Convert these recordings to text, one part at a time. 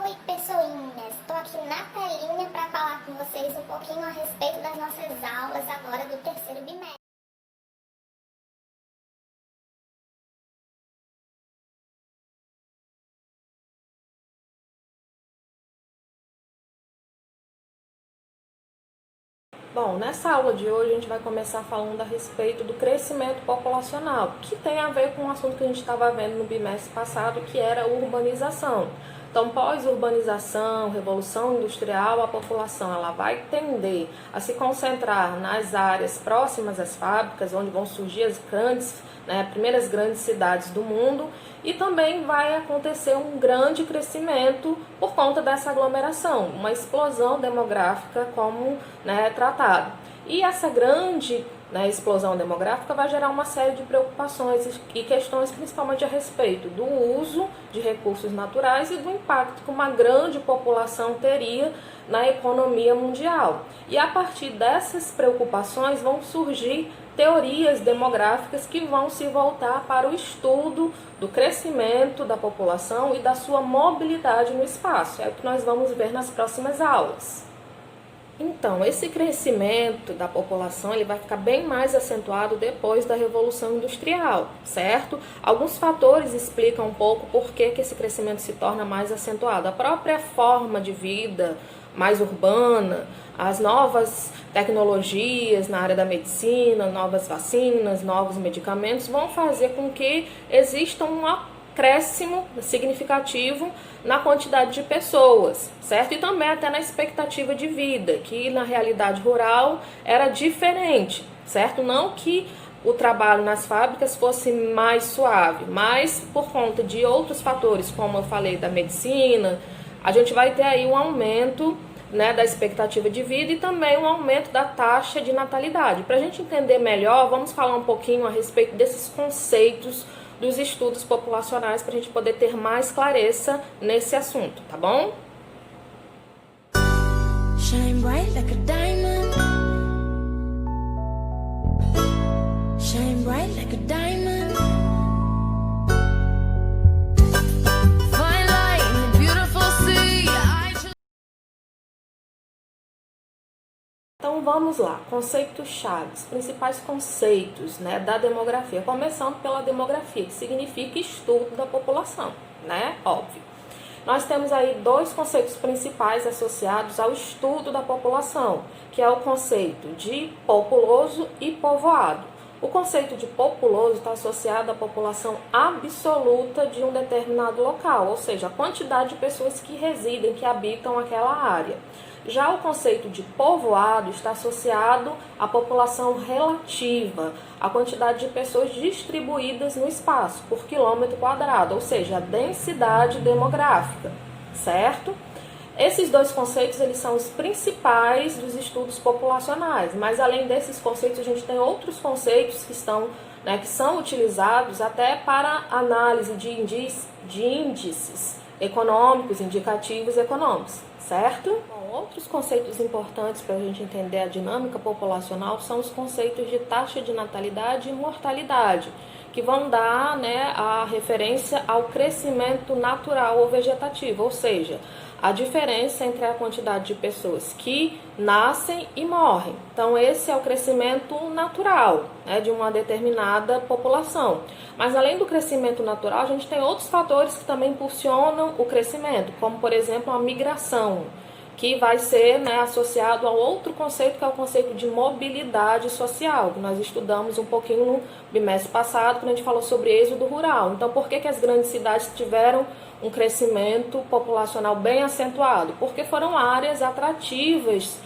Oi, pessoinhas! Estou aqui na telinha para falar com vocês um pouquinho a respeito das nossas aulas agora do terceiro bimestre. Bom, nessa aula de hoje a gente vai começar falando a respeito do crescimento populacional, que tem a ver com um assunto que a gente estava vendo no bimestre passado, que era a urbanização. Então, pós-urbanização, revolução industrial, a população ela vai tender a se concentrar nas áreas próximas às fábricas, onde vão surgir as primeiras grandes cidades do mundo, e também vai acontecer um grande crescimento por conta dessa aglomeração, uma explosão demográfica como tratado. E essa grande explosão demográfica vai gerar uma série de preocupações e questões principalmente a respeito do uso de recursos naturais e do impacto que uma grande população teria na economia mundial. E a partir dessas preocupações vão surgir teorias demográficas que vão se voltar para o estudo do crescimento da população e da sua mobilidade no espaço. É o que nós vamos ver nas próximas aulas. Então, esse crescimento da população ele vai ficar bem mais acentuado depois da Revolução Industrial, certo? Alguns fatores explicam um pouco por que esse crescimento se torna mais acentuado. A própria forma de vida mais urbana, as novas tecnologias na área da medicina, novas vacinas, novos medicamentos vão fazer com que exista um acréscimo significativo na quantidade de pessoas, certo? E também até na expectativa de vida, que na realidade rural era diferente, certo? Não que o trabalho nas fábricas fosse mais suave, mas por conta de outros fatores, como eu falei, da medicina, a gente vai ter aí um aumento da expectativa de vida e também um aumento da taxa de natalidade. Para a gente entender melhor, vamos falar um pouquinho a respeito desses conceitos dos estudos populacionais para a gente poder ter mais clareza nesse assunto, tá bom? Shine bright like a diamond. Shine bright like a diamond. Fine light in a beautiful sea. Então vamos lá, conceitos-chave, principais conceitos da demografia, começando pela demografia, que significa estudo da população, óbvio. Nós temos aí dois conceitos principais associados ao estudo da população, que é o conceito de populoso e povoado. O conceito de populoso está associado à população absoluta de um determinado local, ou seja, a quantidade de pessoas que residem, que habitam aquela área. Já o conceito de povoado está associado à população relativa, à quantidade de pessoas distribuídas no espaço por quilômetro quadrado, ou seja, a densidade demográfica, certo? Esses dois conceitos eles são os principais dos estudos populacionais, mas além desses conceitos a gente tem outros conceitos que são utilizados até para análise de índices econômicos, indicativos econômicos, certo? Bom, outros conceitos importantes para a gente entender a dinâmica populacional são os conceitos de taxa de natalidade e mortalidade, que vão dar a referência ao crescimento natural ou vegetativo, ou seja, a diferença entre a quantidade de pessoas que nascem e morrem. Então, esse é o crescimento natural de uma determinada população. Mas, além do crescimento natural, a gente tem outros fatores que também impulsionam o crescimento, como, por exemplo, a migração, que vai ser associado a outro conceito, que é o conceito de mobilidade social, que nós estudamos um pouquinho no bimestre passado, quando a gente falou sobre êxodo rural. Então, por que as grandes cidades tiveram um crescimento populacional bem acentuado? Porque foram áreas atrativas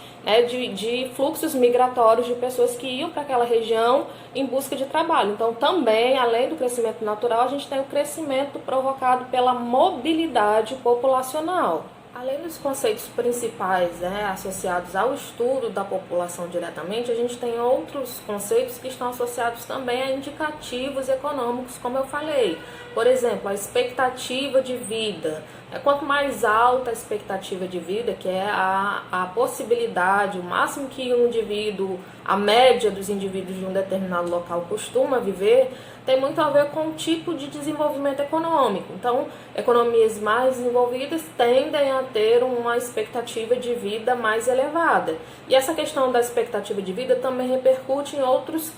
de fluxos migratórios de pessoas que iam para aquela região em busca de trabalho. Então, também, além do crescimento natural, a gente tem o crescimento provocado pela mobilidade populacional. Além dos conceitos principais associados ao estudo da população diretamente, a gente tem outros conceitos que estão associados também a indicativos econômicos, como eu falei. Por exemplo, a expectativa de vida, Quanto mais alta a expectativa de vida, que é a possibilidade, o máximo que um indivíduo, a média dos indivíduos de um determinado local costuma viver, tem muito a ver com o tipo de desenvolvimento econômico. Então, economias mais desenvolvidas tendem a ter uma expectativa de vida mais elevada. E essa questão da expectativa de vida também repercute em outros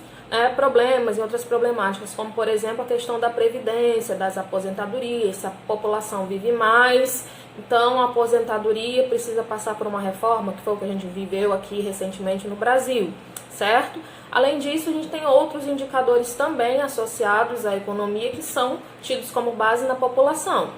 problemas, em outras problemáticas, como por exemplo a questão da previdência, das aposentadorias. Se a população vive mais, então a aposentadoria precisa passar por uma reforma, que foi o que a gente viveu aqui recentemente no Brasil, certo? Além disso, a gente tem outros indicadores também associados à economia que são tidos como base na população.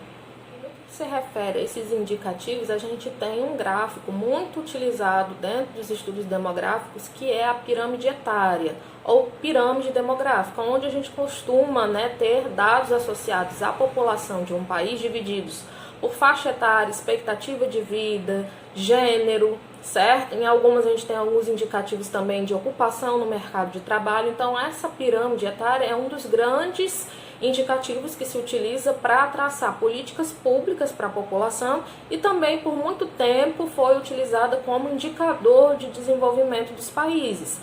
No que se refere a esses indicativos, a gente tem um gráfico muito utilizado dentro dos estudos demográficos, que é a pirâmide etária, ou pirâmide demográfica, onde a gente costuma ter dados associados à população de um país divididos por faixa etária, expectativa de vida, gênero, certo? Em algumas a gente tem alguns indicativos também de ocupação no mercado de trabalho. Então essa pirâmide etária é um dos grandes indicativos que se utiliza para traçar políticas públicas para a população e também por muito tempo foi utilizada como indicador de desenvolvimento dos países.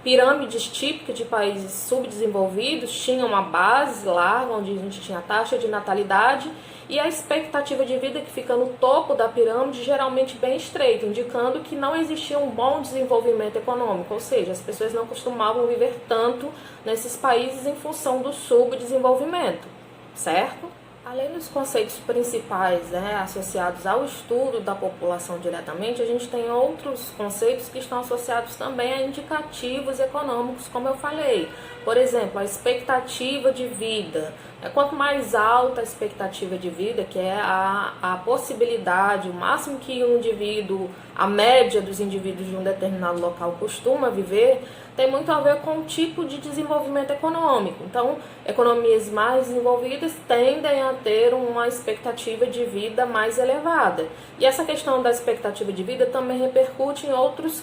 Pirâmides típicas de países subdesenvolvidos tinham uma base lá, onde a gente tinha a taxa de natalidade e a expectativa de vida que fica no topo da pirâmide, geralmente bem estreita, indicando que não existia um bom desenvolvimento econômico, ou seja, as pessoas não costumavam viver tanto nesses países em função do subdesenvolvimento, certo? Além dos conceitos principais associados ao estudo da população diretamente, a gente tem outros conceitos que estão associados também a indicativos econômicos, como eu falei. Por exemplo, a expectativa de vida. Quanto mais alta a expectativa de vida, que é a possibilidade, o máximo que um indivíduo, a média dos indivíduos de um determinado local costuma viver, tem muito a ver com o tipo de desenvolvimento econômico. Então, economias mais desenvolvidas tendem a ter uma expectativa de vida mais elevada. E essa questão da expectativa de vida também repercute em outros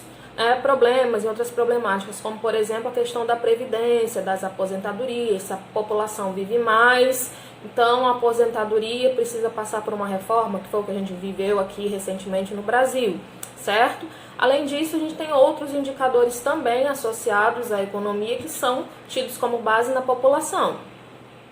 problemas, em outras problemáticas, como por exemplo a questão da previdência, das aposentadorias. Se a população vive mais, então a aposentadoria precisa passar por uma reforma, que foi o que a gente viveu aqui recentemente no Brasil, certo? Além disso, a gente tem outros indicadores também associados à economia que são tidos como base na população.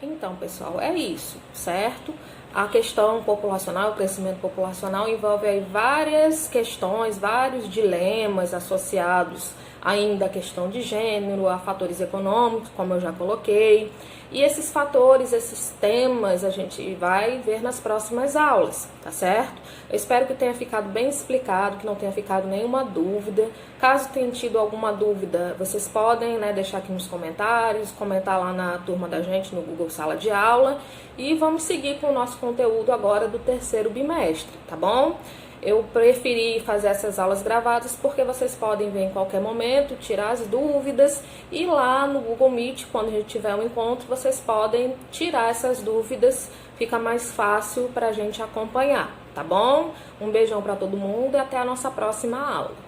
Então, pessoal, é isso, certo? A questão populacional, o crescimento populacional envolve aí várias questões, vários dilemas associados ainda à questão de gênero, a fatores econômicos, como eu já coloquei. E esses fatores, esses temas, a gente vai ver nas próximas aulas, tá certo? Eu espero que tenha ficado bem explicado, que não tenha ficado nenhuma dúvida. Caso tenha tido alguma dúvida, vocês podem deixar aqui nos comentários, comentar lá na turma da gente, no Google Sala de Aula. E vamos seguir com o nosso conteúdo agora do terceiro bimestre, tá bom? Eu preferi fazer essas aulas gravadas porque vocês podem ver em qualquer momento, tirar as dúvidas e lá no Google Meet, quando a gente tiver um encontro, vocês podem tirar essas dúvidas, fica mais fácil para a gente acompanhar, tá bom? Um beijão para todo mundo e até a nossa próxima aula.